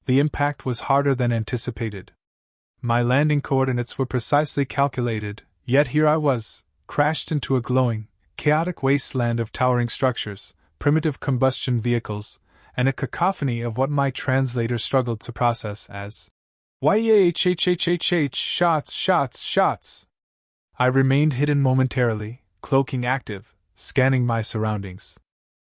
The impact was harder than anticipated. My landing coordinates were precisely calculated, yet here I was, crashed into a glowing, chaotic wasteland of towering structures, primitive combustion vehicles, and a cacophony of what my translator struggled to process as YHHHHH shots. I remained hidden momentarily, cloaking active, scanning my surroundings.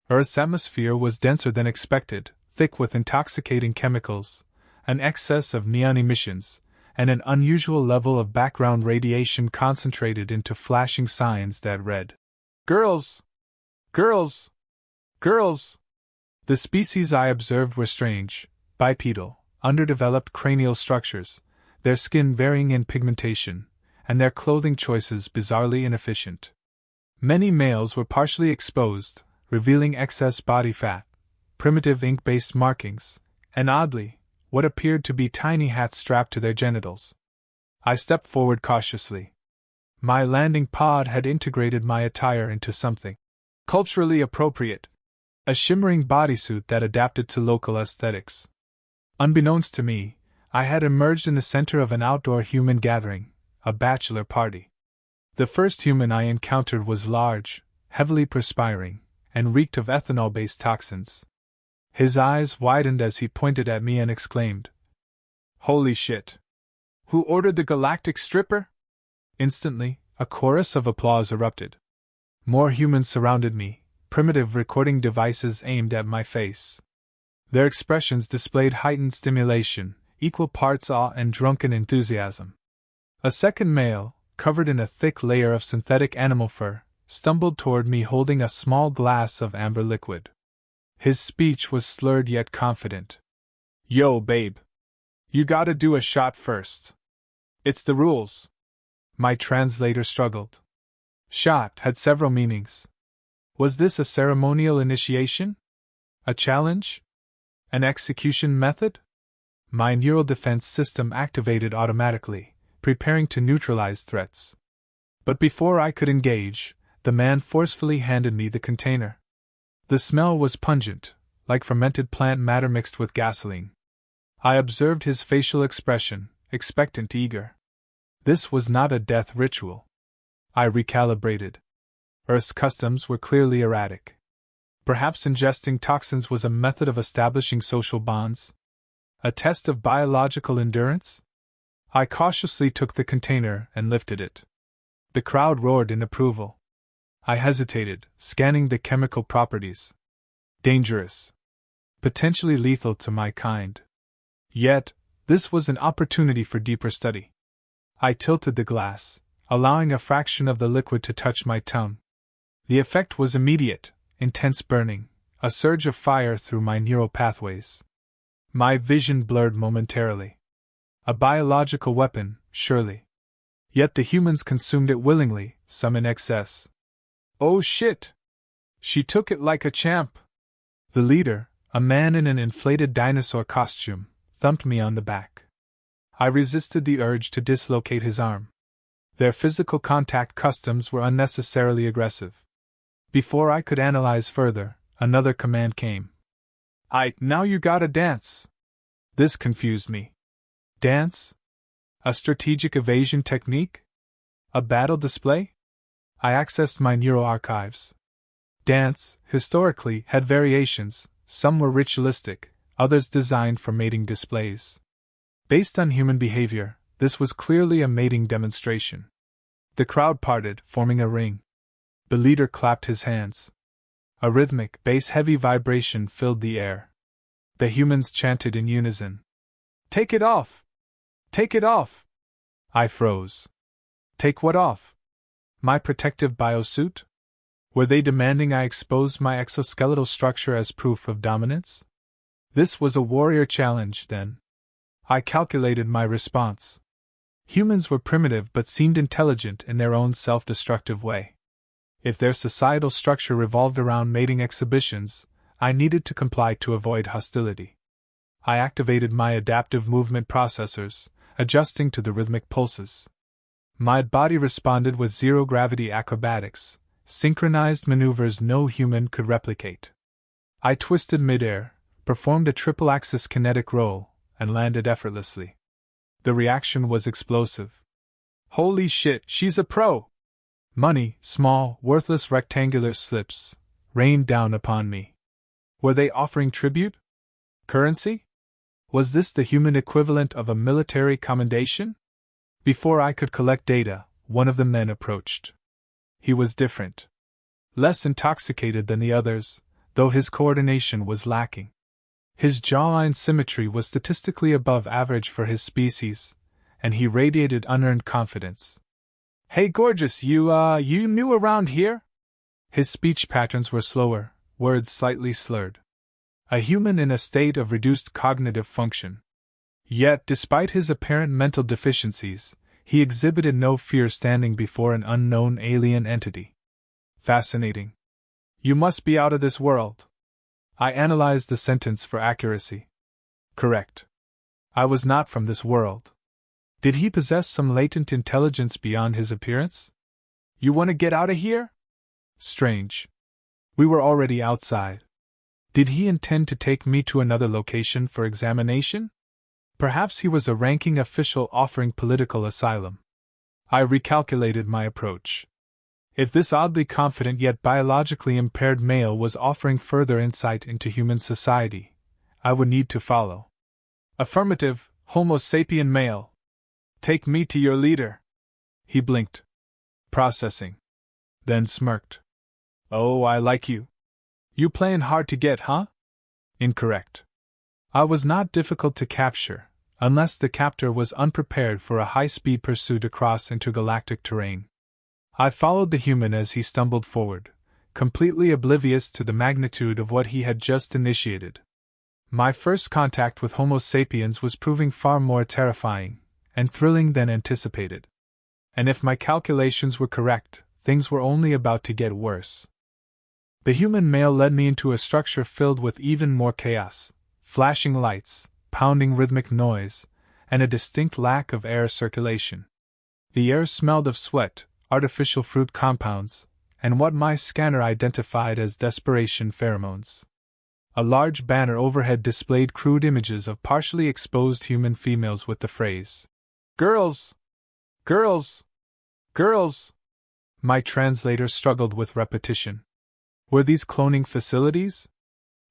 Earth's atmosphere was denser than expected, thick with intoxicating chemicals, an excess of neon emissions, and an unusual level of background radiation concentrated into flashing signs that read, "Girls! Girls! Girls!" The species I observed were strange, bipedal, underdeveloped cranial structures, their skin varying in pigmentation, and their clothing choices bizarrely inefficient. Many males were partially exposed, revealing excess body fat, primitive ink-based markings, and oddly, what appeared to be tiny hats strapped to their genitals. I stepped forward cautiously. My landing pod had integrated my attire into something culturally appropriate, a shimmering bodysuit that adapted to local aesthetics. Unbeknownst to me, I had emerged in the center of an outdoor human gathering, a bachelor party. The first human I encountered was large, heavily perspiring, and reeked of ethanol-based toxins. His eyes widened as he pointed at me and exclaimed, "Holy shit! Who ordered the galactic stripper?" Instantly, a chorus of applause erupted. More humans surrounded me, primitive recording devices aimed at my face. Their expressions displayed heightened stimulation, equal parts awe and drunken enthusiasm. A second male, covered in a thick layer of synthetic animal fur, stumbled toward me holding a small glass of amber liquid. His speech was slurred yet confident. "Yo, babe. You gotta do a shot first. It's the rules." My translator struggled. Shot had several meanings. Was this a ceremonial initiation? A challenge? An execution method? My neural defense system activated automatically, preparing to neutralize threats. But before I could engage, the man forcefully handed me the container. The smell was pungent, like fermented plant matter mixed with gasoline. I observed his facial expression, expectant, eager. This was not a death ritual. I recalibrated. Earth's customs were clearly erratic. Perhaps ingesting toxins was a method of establishing social bonds? A test of biological endurance? I cautiously took the container and lifted it. The crowd roared in approval. I hesitated, scanning the chemical properties. Dangerous. Potentially lethal to my kind. Yet, this was an opportunity for deeper study. I tilted the glass, allowing a fraction of the liquid to touch my tongue. The effect was immediate, intense burning, a surge of fire through my neural pathways. My vision blurred momentarily. A biological weapon, surely. Yet the humans consumed it willingly, some in excess. "Oh shit! She took it like a champ!" The leader, a man in an inflated dinosaur costume, thumped me on the back. I resisted the urge to dislocate his arm. Their physical contact customs were unnecessarily aggressive. Before I could analyze further, another command came. Now you gotta dance." This confused me. Dance? A strategic evasion technique? A battle display? I accessed my neural archives. Dance, historically, had variations, some were ritualistic, others designed for mating displays. Based on human behavior, this was clearly a mating demonstration. The crowd parted, forming a ring. The leader clapped his hands. A rhythmic, bass-heavy vibration filled the air. The humans chanted in unison. "Take it off! Take it off!" I froze. Take what off? My protective biosuit? Were they demanding I expose my exoskeletal structure as proof of dominance? This was a warrior challenge, then. I calculated my response. Humans were primitive but seemed intelligent in their own self-destructive way. If their societal structure revolved around mating exhibitions, I needed to comply to avoid hostility. I activated my adaptive movement processors, adjusting to the rhythmic pulses. My body responded with zero-gravity acrobatics, synchronized maneuvers no human could replicate. I twisted midair, performed a triple-axis kinetic roll, and landed effortlessly. The reaction was explosive. Holy shit, she's a pro! Money, small, worthless rectangular slips, rained down upon me. Were they offering tribute? Currency? Was this the human equivalent of a military commendation? Before I could collect data, one of the men approached. He was different. Less intoxicated than the others, though his coordination was lacking. His jawline symmetry was statistically above average for his species, and he radiated unearned confidence. Hey gorgeous, you new around here? His speech patterns were slower, words slightly slurred. A human in a state of reduced cognitive function. Yet, despite his apparent mental deficiencies, he exhibited no fear standing before an unknown alien entity. Fascinating. You must be out of this world. I analyzed the sentence for accuracy. Correct. I was not from this world. Did he possess some latent intelligence beyond his appearance? You want to get out of here? Strange. We were already outside. Did he intend to take me to another location for examination? Perhaps he was a ranking official offering political asylum. I recalculated my approach. If this oddly confident yet biologically impaired male was offering further insight into human society, I would need to follow. Affirmative, Homo sapien male. Take me to your leader. He blinked. Processing. Then smirked. Oh, I like you. You playing hard to get, huh? Incorrect. I was not difficult to capture, unless the captor was unprepared for a high-speed pursuit across intergalactic terrain. I followed the human as he stumbled forward, completely oblivious to the magnitude of what he had just initiated. My first contact with Homo sapiens was proving far more terrifying and thrilling than anticipated. And if my calculations were correct, things were only about to get worse. The human male led me into a structure filled with even more chaos, flashing lights, pounding rhythmic noise, and a distinct lack of air circulation. The air smelled of sweat, artificial fruit compounds, and what my scanner identified as desperation pheromones. A large banner overhead displayed crude images of partially exposed human females with the phrase, "Girls! Girls! Girls!" My translator struggled with repetition. Were these cloning facilities?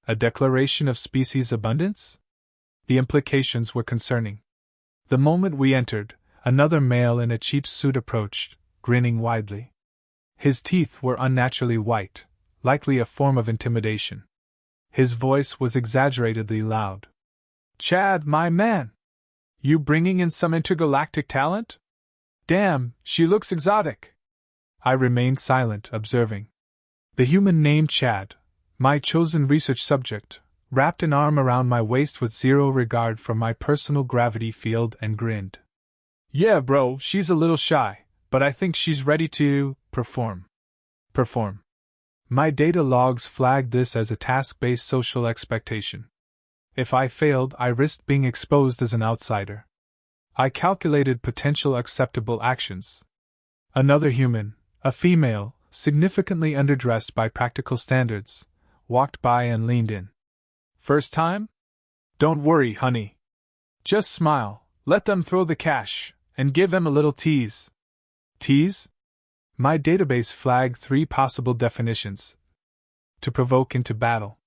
A declaration of species abundance? The implications were concerning. The moment we entered, another male in a cheap suit approached, grinning widely. His teeth were unnaturally white, likely a form of intimidation. His voice was exaggeratedly loud. Chad, my man! You bringing in some intergalactic talent? Damn, she looks exotic. I remained silent, observing. The human named Chad, my chosen research subject, wrapped an arm around my waist with zero regard for my personal gravity field and grinned. Yeah, bro, she's a little shy, but I think she's ready to perform. Perform. My data logs flagged this as a task-based social expectation. If I failed, I risked being exposed as an outsider. I calculated potential acceptable actions. Another human, a female, significantly underdressed by practical standards, walked by and leaned in. First time? Don't worry, honey. Just smile, let them throw the cash, and give them a little tease. Tease? My database flagged 3 possible definitions. To provoke into battle.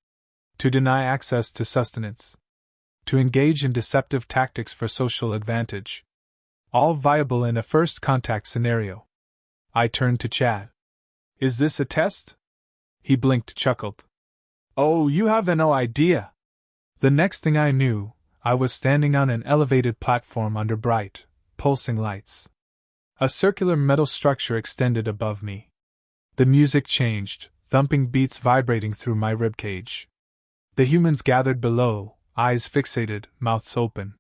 To deny access to sustenance. To engage in deceptive tactics for social advantage. All viable in a first contact scenario. I turned to Chad. Is this a test? He blinked, chuckled. Oh, you have no idea. The next thing I knew, I was standing on an elevated platform under bright, pulsing lights. A circular metal structure extended above me. The music changed, thumping beats vibrating through my ribcage. The humans gathered below, eyes fixated, mouths open.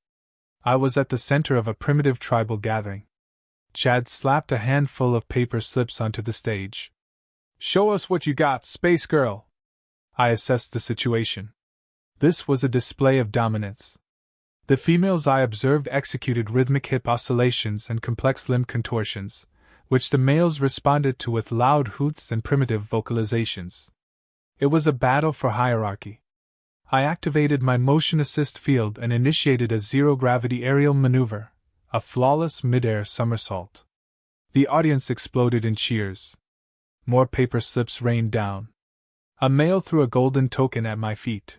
I was at the center of a primitive tribal gathering. Chad slapped a handful of paper slips onto the stage. Show us what you got, Space Girl. I assessed the situation. This was a display of dominance. The females I observed executed rhythmic hip oscillations and complex limb contortions, which the males responded to with loud hoots and primitive vocalizations. It was a battle for hierarchy. I activated my motion assist field and initiated a zero-gravity aerial maneuver, a flawless mid-air somersault. The audience exploded in cheers. More paper slips rained down. A male threw a golden token at my feet.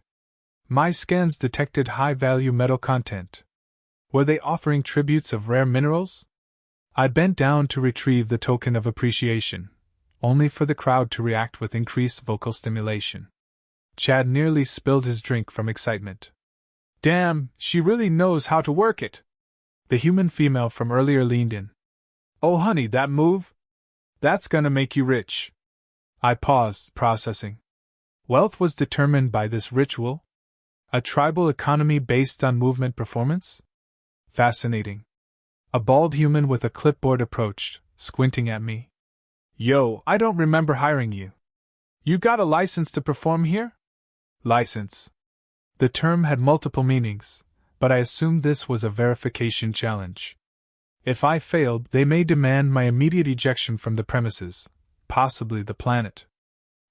My scans detected high-value metal content. Were they offering tributes of rare minerals? I bent down to retrieve the token of appreciation, only for the crowd to react with increased vocal stimulation. Chad nearly spilled his drink from excitement. Damn, she really knows how to work it! The human female from earlier leaned in. Oh honey, that move? That's gonna make you rich. I paused, processing. Wealth was determined by this ritual? A tribal economy based on movement performance? Fascinating. A bald human with a clipboard approached, squinting at me. Yo, I don't remember hiring you. You got a license to perform here? License. The term had multiple meanings, but I assumed this was a verification challenge. If I failed, they may demand my immediate ejection from the premises, possibly the planet.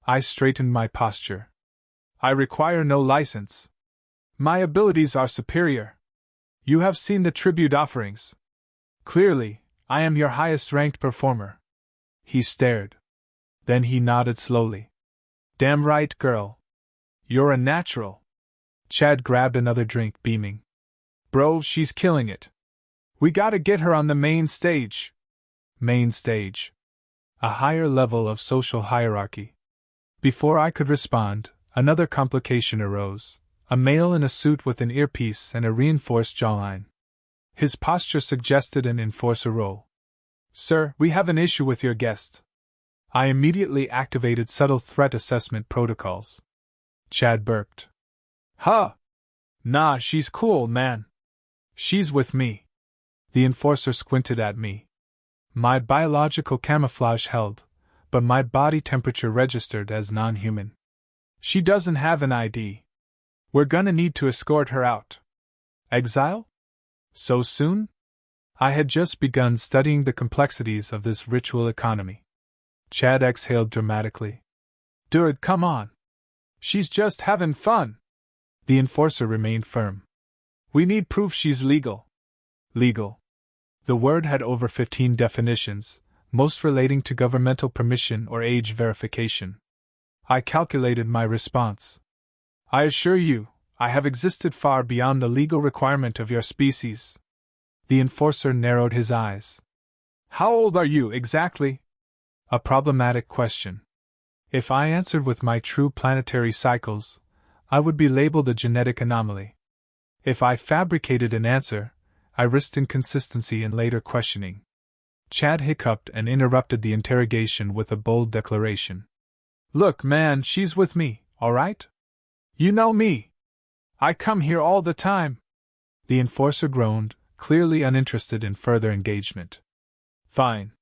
I straightened my posture. I require no license. My abilities are superior. You have seen the tribute offerings. Clearly, I am your highest-ranked performer. He stared. Then he nodded slowly. Damn right, girl. You're a natural. Chad grabbed another drink, beaming. Bro, she's killing it. We gotta get her on the main stage. Main stage. A higher level of social hierarchy. Before I could respond, another complication arose. A male in a suit with an earpiece and a reinforced jawline. His posture suggested an enforcer role. Sir, we have an issue with your guest. I immediately activated subtle threat assessment protocols. Chad burped. Huh? Nah, she's cool, man. She's with me. The enforcer squinted at me. My biological camouflage held, but my body temperature registered as non-human. She doesn't have an ID. We're gonna need to escort her out. Exile? So soon? I had just begun studying the complexities of this ritual economy. Chad exhaled dramatically. Dude, come on. She's just having fun. The enforcer remained firm. We need proof she's legal. Legal. The word had over 15 definitions, most relating to governmental permission or age verification. I calculated my response. I assure you, I have existed far beyond the legal requirement of your species. The enforcer narrowed his eyes. How old are you, exactly? A problematic question. If I answered with my true planetary cycles, I would be labeled a genetic anomaly. If I fabricated an answer, I risked inconsistency in later questioning. Chad hiccuped and interrupted the interrogation with a bold declaration. Look, man, she's with me, all right? You know me. I come here all the time. The enforcer groaned, clearly uninterested in further engagement. Fine.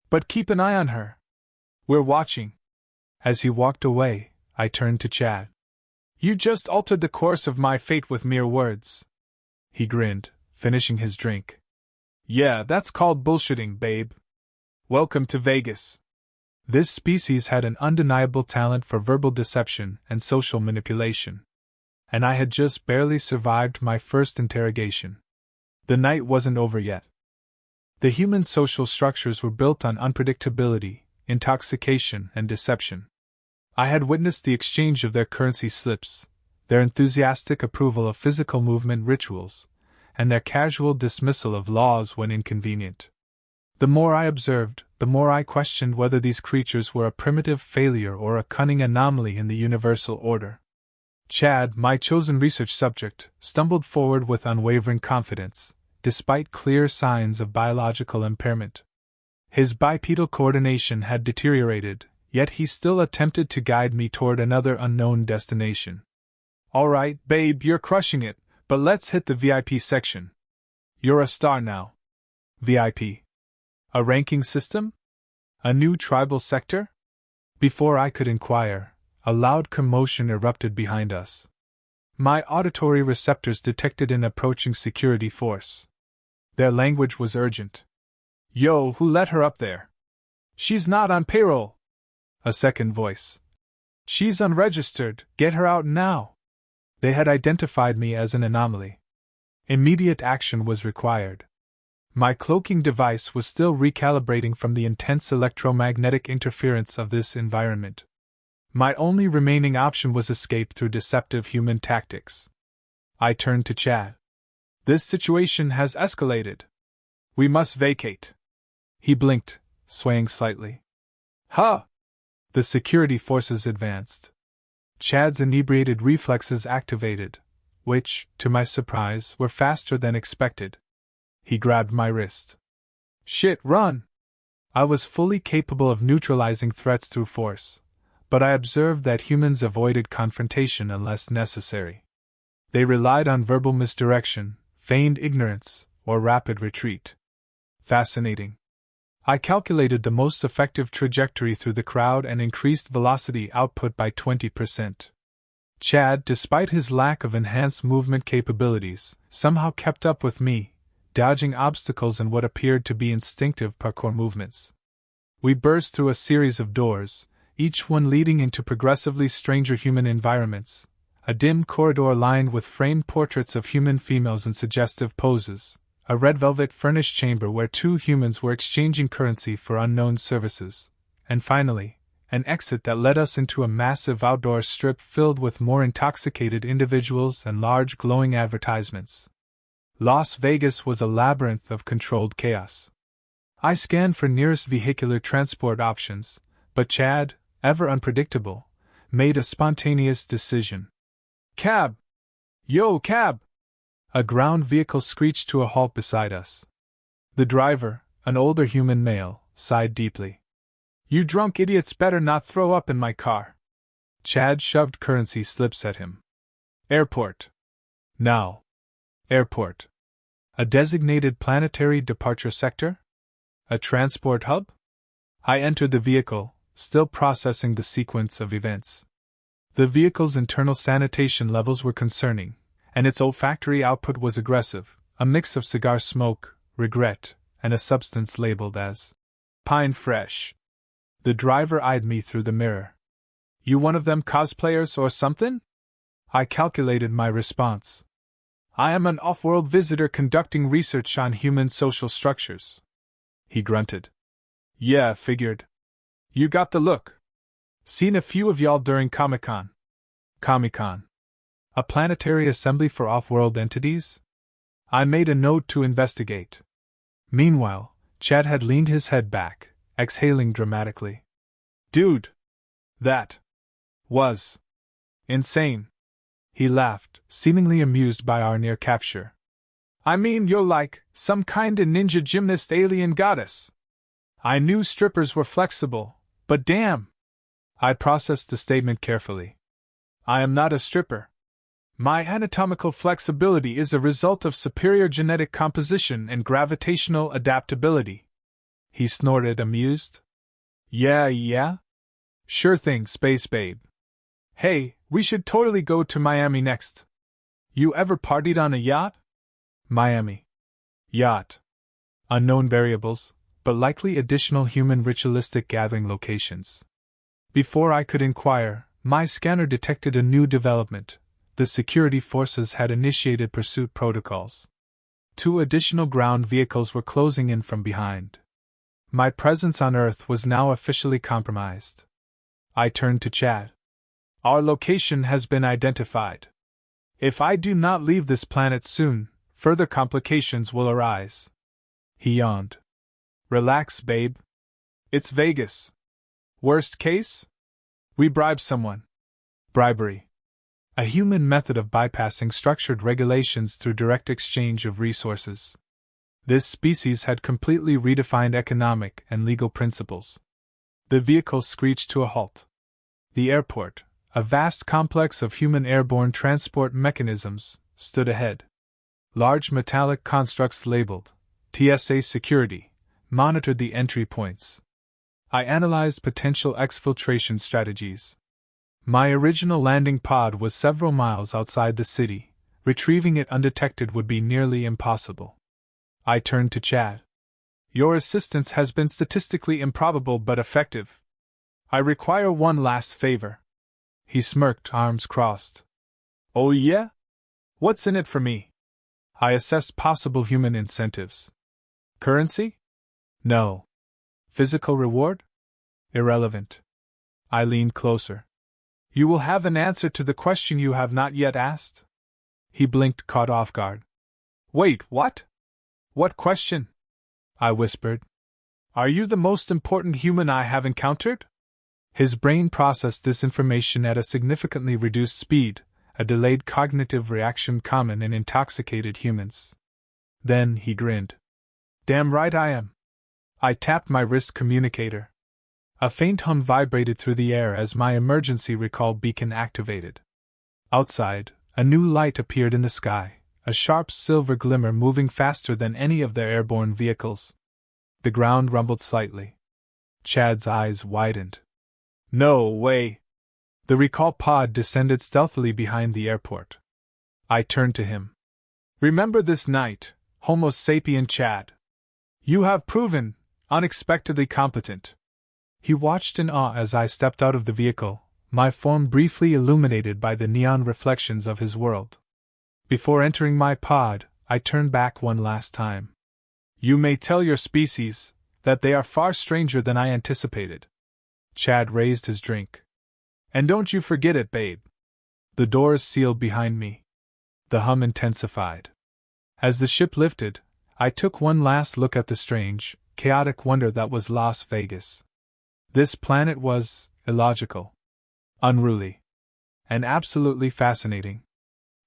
But keep an eye on her. We're watching. As he walked away, I turned to Chad. You just altered the course of my fate with mere words. He grinned, finishing his drink. Yeah, that's called bullshitting, babe. Welcome to Vegas. This species had an undeniable talent for verbal deception and social manipulation. And I had just barely survived my first interrogation. The night wasn't over yet. The human social structures were built on unpredictability, intoxication, and deception. I had witnessed the exchange of their currency slips, their enthusiastic approval of physical movement rituals, and their casual dismissal of laws when inconvenient. The more I observed, the more I questioned whether these creatures were a primitive failure or a cunning anomaly in the universal order. Chad, my chosen research subject, stumbled forward with unwavering confidence, despite clear signs of biological impairment. His bipedal coordination had deteriorated, yet he still attempted to guide me toward another unknown destination. All right, babe, you're crushing it, but let's hit the VIP section. You're a star now. VIP. A ranking system? A new tribal sector? Before I could inquire, a loud commotion erupted behind us. My auditory receptors detected an approaching security force. Their language was urgent. Yo, who let her up there? She's not on payroll. A second voice. She's unregistered, get her out now. They had identified me as an anomaly. Immediate action was required. My cloaking device was still recalibrating from the intense electromagnetic interference of this environment. My only remaining option was escape through deceptive human tactics. I turned to Chad. This situation has escalated. We must vacate. He blinked, swaying slightly. Huh! The security forces advanced. Chad's inebriated reflexes activated, which, to my surprise, were faster than expected. He grabbed my wrist. Shit, run! I was fully capable of neutralizing threats through force, but I observed that humans avoided confrontation unless necessary. They relied on verbal misdirection, feigned ignorance, or rapid retreat. Fascinating. I calculated the most effective trajectory through the crowd and increased velocity output by 20%. Chad, despite his lack of enhanced movement capabilities, somehow kept up with me, dodging obstacles in what appeared to be instinctive parkour movements. We burst through a series of doors, each one leading into progressively stranger human environments, a dim corridor lined with framed portraits of human females in suggestive poses, a red velvet furnished chamber where two humans were exchanging currency for unknown services, and finally, an exit that led us into a massive outdoor strip filled with more intoxicated individuals and large glowing advertisements. Las Vegas was a labyrinth of controlled chaos. I scanned for nearest vehicular transport options, but Chad, ever unpredictable, made a spontaneous decision. Cab! Yo, cab! A ground vehicle screeched to a halt beside us. The driver, an older human male, sighed deeply. You drunk idiots better not throw up in my car. Chad shoved currency slips at him. Airport. Now. Airport. A designated planetary departure sector? A transport hub? I entered the vehicle, still processing the sequence of events. The vehicle's internal sanitation levels were concerning, and its olfactory output was aggressive, a mix of cigar smoke, regret, and a substance labeled as pine fresh. The driver eyed me through the mirror. You one of them cosplayers or something? I calculated my response. I am an off-world visitor conducting research on human social structures. He grunted. Yeah, figured. You got the look. Seen a few of y'all during Comic-Con. Comic-Con. A planetary assembly for off-world entities? I made a note to investigate. Meanwhile, Chad had leaned his head back, exhaling dramatically. Dude! That was insane. He laughed, seemingly amused by our near capture. I mean, you're like some kind of ninja gymnast alien goddess. I knew strippers were flexible, but damn! I processed the statement carefully. I am not a stripper. My anatomical flexibility is a result of superior genetic composition and gravitational adaptability. He snorted, amused. Yeah? Sure thing, Space Babe. Hey, we should totally go to Miami next. You ever partied on a yacht? Miami. Yacht. Unknown variables, but likely additional human ritualistic gathering locations. Before I could inquire, my scanner detected a new development. The security forces had initiated pursuit protocols. 2 additional ground vehicles were closing in from behind. My presence on Earth was now officially compromised. I turned to Chad. Our location has been identified. If I do not leave this planet soon, further complications will arise. He yawned. Relax, babe. It's Vegas. Worst case? We bribe someone. Bribery. A human method of bypassing structured regulations through direct exchange of resources. This species had completely redefined economic and legal principles. The vehicle screeched to a halt. The airport, a vast complex of human airborne transport mechanisms, stood ahead. Large metallic constructs labeled TSA Security monitored the entry points. I analyzed potential exfiltration strategies. My original landing pod was several miles outside the city. Retrieving it undetected would be nearly impossible. I turned to Chad. Your assistance has been statistically improbable but effective. I require one last favor. He smirked, arms crossed. Oh yeah? What's in it for me? I assessed possible human incentives. Currency? No. Physical reward? Irrelevant. I leaned closer. You will have an answer to the question you have not yet asked? He blinked, caught off guard. Wait, what? What question? I whispered. Are you the most important human I have encountered? His brain processed this information at a significantly reduced speed, a delayed cognitive reaction common in intoxicated humans. Then he grinned. Damn right I am. I tapped my wrist communicator. A faint hum vibrated through the air as my emergency recall beacon activated. Outside, a new light appeared in the sky, a sharp silver glimmer moving faster than any of their airborne vehicles. The ground rumbled slightly. Chad's eyes widened. No way! The recall pod descended stealthily behind the airport. I turned to him. Remember this night, Homo sapien Chad. You have proven unexpectedly competent. He watched in awe as I stepped out of the vehicle, my form briefly illuminated by the neon reflections of his world. Before entering my pod, I turned back one last time. You may tell your species that they are far stranger than I anticipated. Chad raised his drink. And don't you forget it, babe. The doors sealed behind me. The hum intensified. As the ship lifted, I took one last look at the strange, chaotic wonder that was Las Vegas. This planet was illogical, unruly, and absolutely fascinating.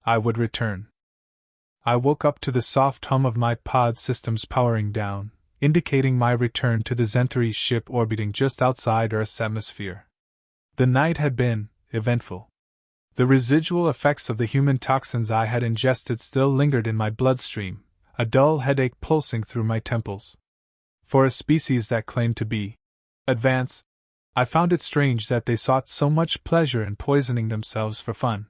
I would return. I woke up to the soft hum of my pod systems powering down, indicating my return to the Centauri ship orbiting just outside Earth's atmosphere. The night had been eventful. The residual effects of the human toxins I had ingested still lingered in my bloodstream, a dull headache pulsing through my temples. For a species that claimed to be advanced, I found it strange that they sought so much pleasure in poisoning themselves for fun.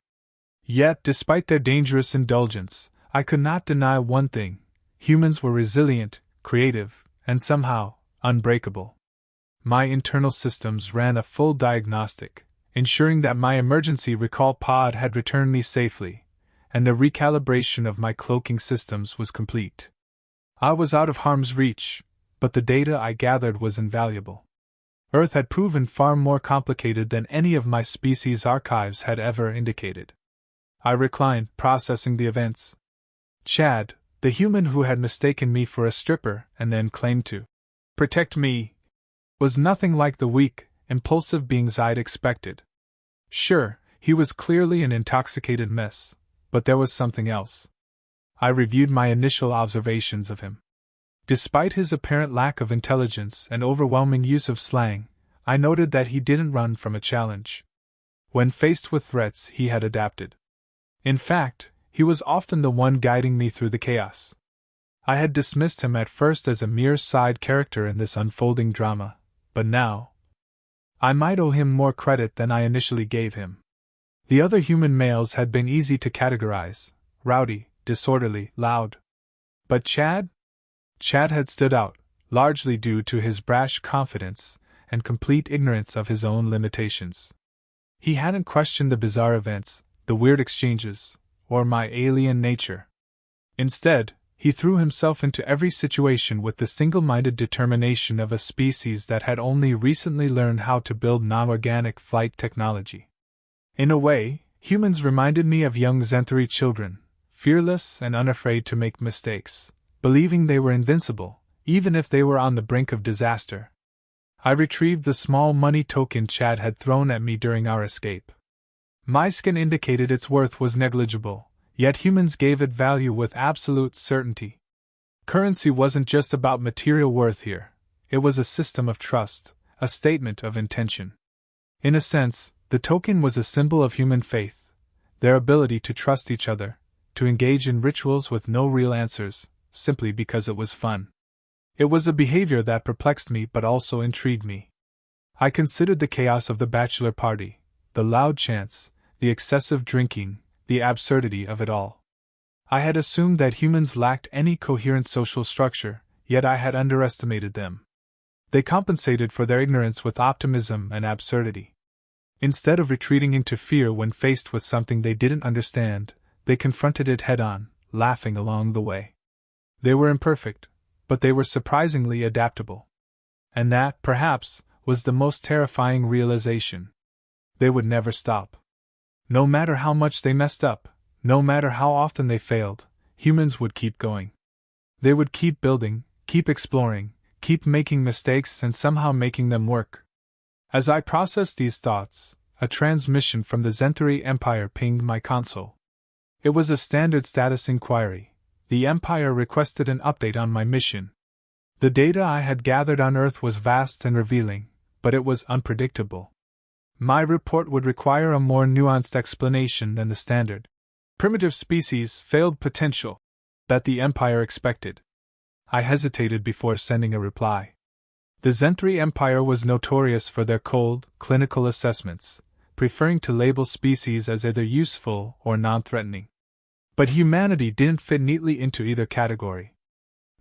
Yet, despite their dangerous indulgence, I could not deny one thing: humans were resilient, creative, and somehow unbreakable. My internal systems ran a full diagnostic, ensuring that my emergency recall pod had returned me safely, and the recalibration of my cloaking systems was complete. I was out of harm's reach, but the data I gathered was invaluable. Earth had proven far more complicated than any of my species' archives had ever indicated. I reclined, processing the events. Chad, the human who had mistaken me for a stripper and then claimed to protect me, was nothing like the weak, impulsive beings I'd expected. Sure, he was clearly an intoxicated mess, but there was something else. I reviewed my initial observations of him. Despite his apparent lack of intelligence and overwhelming use of slang, I noted that he didn't run from a challenge. When faced with threats, he had adapted. In fact, he was often the one guiding me through the chaos. I had dismissed him at first as a mere side character in this unfolding drama, but now I might owe him more credit than I initially gave him. The other human males had been easy to categorize: rowdy, disorderly, loud. But Chad? Chad had stood out, largely due to his brash confidence and complete ignorance of his own limitations. He hadn't questioned the bizarre events, the weird exchanges, or my alien nature. Instead, he threw himself into every situation with the single-minded determination of a species that had only recently learned how to build non-organic flight technology. In a way, humans reminded me of young Centauri children, fearless and unafraid to make mistakes, believing they were invincible, even if they were on the brink of disaster. I retrieved the small money token Chad had thrown at me during our escape. My skin indicated its worth was negligible, yet humans gave it value with absolute certainty. Currency wasn't just about material worth here, it was a system of trust, a statement of intention. In a sense, the token was a symbol of human faith, their ability to trust each other, to engage in rituals with no real answers, simply because it was fun. It was a behavior that perplexed me but also intrigued me. I considered the chaos of the bachelor party, the loud chants, the excessive drinking, the absurdity of it all. I had assumed that humans lacked any coherent social structure, yet I had underestimated them. They compensated for their ignorance with optimism and absurdity. Instead of retreating into fear when faced with something they didn't understand, they confronted it head-on, laughing along the way. They were imperfect, but they were surprisingly adaptable. And that, perhaps, was the most terrifying realization. They would never stop. No matter how much they messed up, no matter how often they failed, humans would keep going. They would keep building, keep exploring, keep making mistakes and somehow making them work. As I processed these thoughts, a transmission from the Zentari Empire pinged my console. It was a standard status inquiry. The Empire requested an update on my mission. The data I had gathered on Earth was vast and revealing, but it was unpredictable. My report would require a more nuanced explanation than the standard primitive species failed potential that the Empire expected. I hesitated before sending a reply. The Zentari Empire was notorious for their cold, clinical assessments, preferring to label species as either useful or non-threatening. But humanity didn't fit neatly into either category.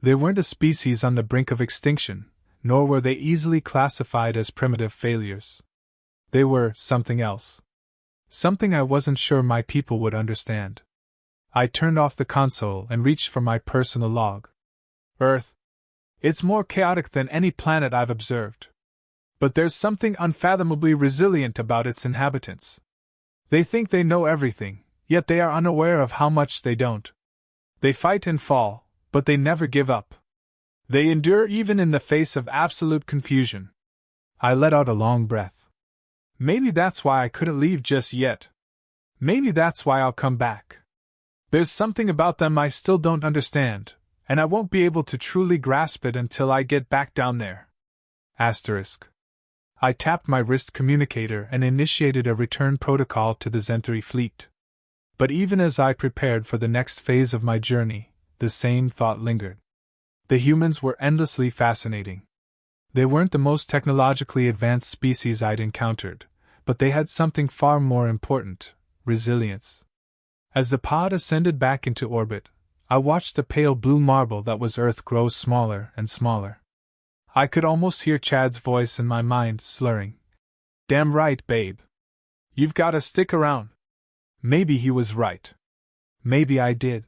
They weren't a species on the brink of extinction, nor were they easily classified as primitive failures. They were something else. Something I wasn't sure my people would understand. I turned off the console and reached for my personal log. Earth. It's more chaotic than any planet I've observed. But there's something unfathomably resilient about its inhabitants. They think they know everything, yet they are unaware of how much they don't. They fight and fall, but they never give up. They endure even in the face of absolute confusion. I let out a long breath. Maybe that's why I couldn't leave just yet. Maybe that's why I'll come back. There's something about them I still don't understand, and I won't be able to truly grasp it until I get back down there. Asterisk. I tapped my wrist communicator and initiated a return protocol to the Zentari fleet. But even as I prepared for the next phase of my journey, the same thought lingered. The humans were endlessly fascinating. They weren't the most technologically advanced species I'd encountered, but they had something far more important: resilience. As the pod ascended back into orbit, I watched the pale blue marble that was Earth grow smaller and smaller. I could almost hear Chad's voice in my mind slurring. "Damn right, babe. You've gotta stick around." Maybe he was right. Maybe I did.